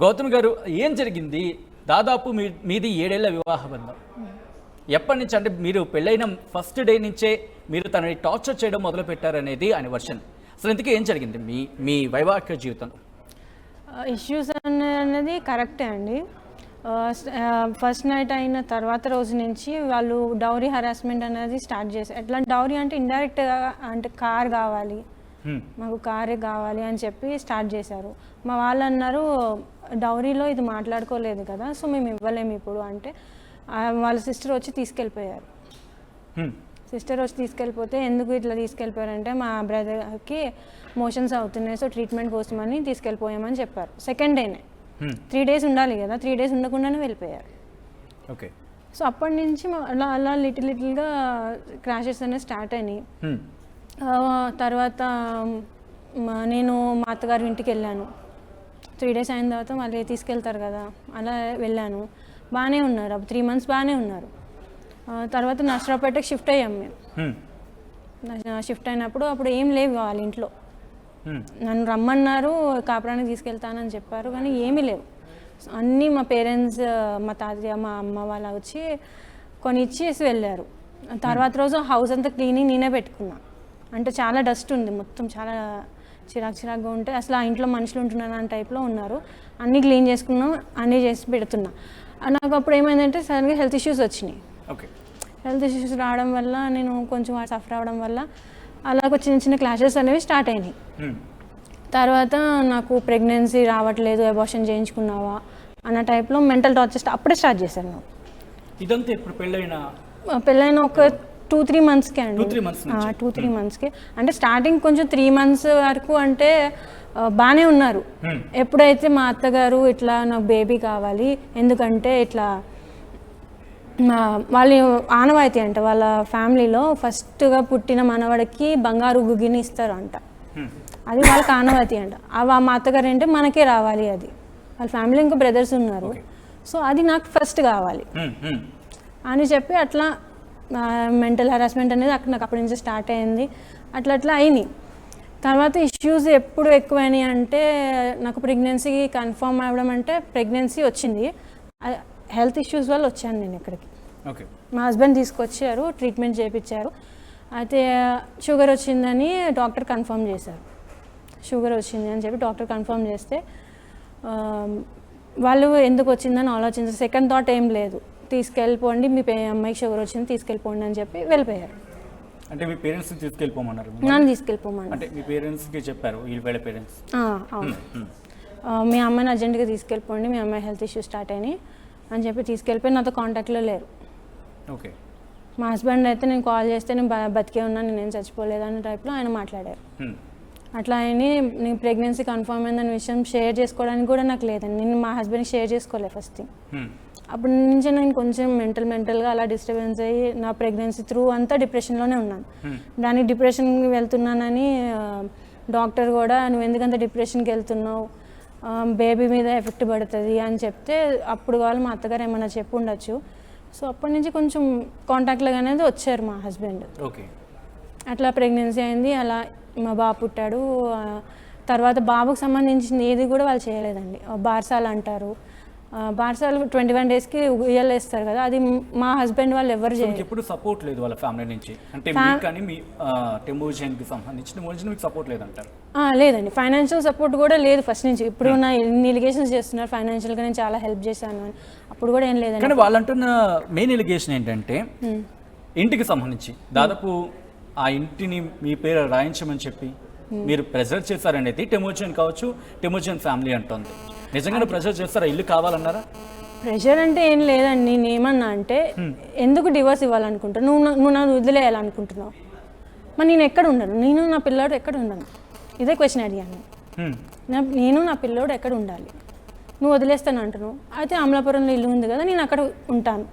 గౌతమ్ గారు, ఏం జరిగింది? దాదాపు మీది 7 ఏళ్ల వివాహ బంధం. ఎప్పటి నుంచి అంటే మీరు పెళ్ళైన ఫస్ట్ డే నుంచే మీరు తనని టార్చర్ చేయడం మొదలు పెట్టారనేది ఆయన వర్షన్. అసలు ఇంతకీ ఏం జరిగింది మీ వైవాహిక జీవితంలో? ఇష్యూస్ అనేది కరెక్టే అండి. ఫస్ట్ నైట్ అయిన తర్వాత రోజు నుంచి వాళ్ళు డౌరీ హరాస్మెంట్ అనేది స్టార్ట్ చేశారు. ఎట్లా డౌరీ అంటే ఇండైరెక్ట్గా అంటే కార్ కావాలి, మాకు కారే కావాలి అని చెప్పి స్టార్ట్ చేశారు. మా వాళ్ళు అన్నారు డౌరీలో ఇది మాట్లాడుకోలేదు కదా, సో మేము ఇవ్వలేము ఇప్పుడు అంటే వాళ్ళ సిస్టర్ వచ్చి తీసుకెళ్ళిపోయారు. సిస్టర్ వచ్చి తీసుకెళ్ళిపోతే ఎందుకు ఇట్లా తీసుకెళ్ళిపోయారంటే మా బ్రదర్కి మోషన్స్ అవుతున్నాయి, సో ట్రీట్మెంట్ కోసమని తీసుకెళ్ళిపోయామని చెప్పారు. సెకండ్ డేనే 3 days ఉండాలి కదా, 3 days ఉండకుండానే వెళ్ళిపోయారు. ఓకే. సో అప్పటి నుంచి అలా అలా లిటిల్గా క్రాషెస్ అనేవి స్టార్ట్ అయినాయి. తర్వాత నేను మా అత్తగారి ఇంటికి వెళ్ళాను. 3 days అయిన తర్వాత మళ్ళీ తీసుకెళ్తారు కదా, అలా వెళ్ళాను. బాగానే ఉన్నారు, 3 months బాగానే ఉన్నారు. తర్వాత నర్సరావుపేటకి షిఫ్ట్ అయ్యాము మేము. షిఫ్ట్ అయినప్పుడు అప్పుడు ఏం లేవు వాళ్ళ ఇంట్లో. నన్ను రమ్మన్నారు, కాపురానికి తీసుకెళ్తానని చెప్పారు, కానీ ఏమీ లేవు. అన్నీ మా పేరెంట్స్, మా తాతయ్య, మా అమ్మ వాళ్ళ వచ్చి కొని ఇచ్చేసి వెళ్ళారు. తర్వాత రోజు హౌస్ అంతా క్లీనింగ్ నేనే పెట్టుకున్నా. అంటే చాలా డస్ట్ ఉంది, మొత్తం చాలా చిరాకుగా ఉంటే అసలు ఆ ఇంట్లో మనుషులు ఉంటున్నారు అనే టైప్లో ఉన్నారు. అన్నీ క్లీన్ చేసుకున్నాం, అన్నీ చేసి పెడుతున్నా. నాకు అప్పుడు ఏమైందంటే సడన్గా హెల్త్ ఇష్యూస్ వచ్చినాయి. హెల్త్ ఇష్యూస్ రావడం వల్ల నేను కొంచెం సఫర్ అవడం వల్ల అలాగ చిన్న క్లాషెస్ అనేవి స్టార్ట్ అయినాయి. తర్వాత నాకు ప్రెగ్నెన్సీ రావట్లేదు, అబార్షన్ చేయించుకున్నావా అన్న టైప్లో మెంటల్ టార్చర్ అప్పుడే స్టార్ట్ చేశాను నాకు. ఇదంతా ఇప్పుడు పెళ్ళైన ఒక 2-3 monthsకే అండి. 2-3 monthsకే అంటే స్టార్టింగ్ కొంచెం 3 months వరకు అంటే బాగానే ఉన్నారు. ఎప్పుడైతే మా అత్తగారు ఇట్లా నాకు బేబీ కావాలి, ఎందుకంటే ఇట్లా వాళ్ళ ఆనవాయితీ అంట, వాళ్ళ ఫ్యామిలీలో ఫస్ట్గా పుట్టిన మనవడికి బంగారు గుగ్గిని ఇస్తారు అంట, అది వాళ్ళకి ఆనవాయితీ అంట. మా అత్తగారు అంటే మనకే రావాలి, అది వాళ్ళ ఫ్యామిలీ ఇంకా బ్రదర్స్ ఉన్నారు, సో అది నాకు ఫస్ట్ కావాలి అని చెప్పి అట్లా మెంటల్ హరాస్మెంట్ అనేది నాకు అప్పటి నుంచి స్టార్ట్ అయింది. అట్లా అయినాయి. తర్వాత ఇష్యూస్ ఎప్పుడు ఎక్కువైనాయి అంటే నాకు ప్రెగ్నెన్సీ కన్ఫర్మ్ అవ్వడం, అంటే ప్రెగ్నెన్సీ వచ్చింది, హెల్త్ ఇష్యూస్ వల్ల వచ్చాను నేను ఇక్కడికి. మా హస్బెండ్ తీసుకొచ్చారు, ట్రీట్మెంట్ చేయించారు. అయితే షుగర్ వచ్చిందని డాక్టర్ కన్ఫర్మ్ చేశారు. షుగర్ వచ్చింది అని చెప్పి డాక్టర్ కన్ఫర్మ్ చేస్తే వాళ్ళు ఎందుకు వచ్చిందని ఆలోచించారు. సెకండ్ థాట్ ఏం లేదు, తీసుకెళ్ళిపోండి, మీ అమ్మాయికి షుగర్ వచ్చింది తీసుకెళ్ళిపోండి అని చెప్పి వెళ్ళిపోయారు. అంటే మీ పేరెంట్స్ తీసుకెళ్ళిపోమన్నారు? నన్ను తీసుకెళ్ళిపోమన్నారు. అంటే మీ పేరెంట్స్కి చెప్పారు వీళ్ళ పేరెంట్స్? అవును. మీ అమ్మాయిని అర్జెంటుగా తీసుకెళ్ళిపోండి, మీ అమ్మాయి హెల్త్ ఇష్యూస్ స్టార్ట్ అయినాయి అని చెప్పి తీసుకెళ్ళిపోయి నాతో కాంటాక్ట్లో లేరు. ఓకే. మా హస్బెండ్ అయితే నేను కాల్ చేస్తే నేను బతికే ఉన్నాను, నేనేం చచ్చిపోలేదు అనే టైప్లో ఆయన మాట్లాడారు. అట్లా అయినా నేను ప్రెగ్నెన్సీ కన్ఫర్మ్ అయిందన్న విషయం షేర్ చేసుకోవడానికి కూడా నాకు లేదండి. నేను మా హస్బెండ్కి షేర్ చేసుకోలేదు ఫస్ట్ థింగ్. అప్పటి నుంచి నేను కొంచెం మెంటల్గా అలా డిస్టర్బెన్స్ అయ్యి నా ప్రెగ్నెన్సీ త్రూ అంతా డిప్రెషన్లోనే ఉన్నాను. దానికి డిప్రెషన్కి వెళ్తున్నానని డాక్టర్ కూడా నువ్వు ఎందుకంత డిప్రెషన్కి వెళ్తున్నావు, బేబీ మీద ఎఫెక్ట్ పడుతుంది అని చెప్తే అప్పుడు వాళ్ళు మా అత్తగారు ఏమన్నా చెప్పి ఉండొచ్చు. సో అప్పటి నుంచి కొంచెం కాంటాక్ట్లో అనేది వచ్చారు మా హస్బెండ్. ఓకే. అట్లా ప్రెగ్నెన్సీ అయింది, అలా మా బాబు పుట్టాడు. తర్వాత బాబుకు సంబంధించింది ఏది కూడా వాళ్ళు చేయలేదండి. బార్సాలు అంటారు, బార్సాలు 21 daysకి ఉయ్యాలు వేస్తారు కదా, అది మా హస్బెండ్ వాళ్ళు ఎవరు చేయలేదు. ఎప్పుడు సపోర్ట్ లేదు వాళ్ళ ఫ్యామిలీ నుంచి? అంటే మీకు కానీ మీ టెమోజన్కి సంబంధించిన మీకు సపోర్ట్ లేదంటారు? లేదండి, ఫైనాన్షియల్ సపోర్ట్ కూడా లేదు ఫస్ట్ నుంచి. ఇప్పుడు నా ఎన్ని ఎలిగేషన్స్ చేస్తున్నారు ఫైనాన్షియల్గా నేను చాలా హెల్ప్ చేశాను అని, అప్పుడు కూడా ఏం లేదండి. కానీ వాళ్ళు అంటున్న మెయిన్ ఎలిగేషన్ ఏంటంటే ఇంటికి సంబంధించి దాదాపు ఆ ఇంటిని మీ పేరు రాయించమని చెప్పి మీరు ప్రెజర్ చేశారనేది టెమోజన్ కావచ్చు, టెమోజన్ ఫ్యామిలీ అంటుంది. నిజంగానే ప్రెజర్ చేస్తారా? ఇల్లు కావాలన్నారా? ప్రెషర్ అంటే ఏం లేదండి. నేను ఏమన్నా అంటే ఎందుకు డివోర్స్ ఇవ్వాలనుకుంటాను, నువ్వు నన్ను వదిలేయాలనుకుంటున్నావు, మరి నేను ఎక్కడ ఉండను, నేను నా పిల్లోడు ఎక్కడ ఉండను, ఇదే క్వశ్చన్ అడిగాను. నేను నా పిల్లోడు ఎక్కడ ఉండాలి, నువ్వు వదిలేస్తాను అంటున్నావు. అయితే అమలాపురంలో ఇల్లు ఉంది కదా, నేను అక్కడ ఉంటాను.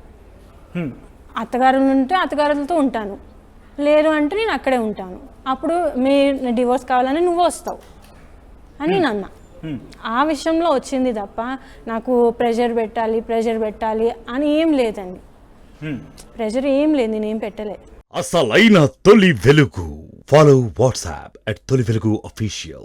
అత్తగారులు ఉంటే అత్తగారులతో ఉంటాను, లేదు అంటే నేను అక్కడే ఉంటాను. అప్పుడు మీ డివోర్స్ కావాలని నువ్వు వస్తావు అని నేను అన్నా. ఆ విషయంలో వచ్చింది తప్ప నాకు ప్రెషర్ పెట్టాలి అని ఏం లేదండి. ప్రెషర్ ఏం లేదు, నేనేం పెట్టలేదు. అసలైన తొలి వెలుగు. ఫాలో వాట్సాప్ @తొలి వెలుగు official.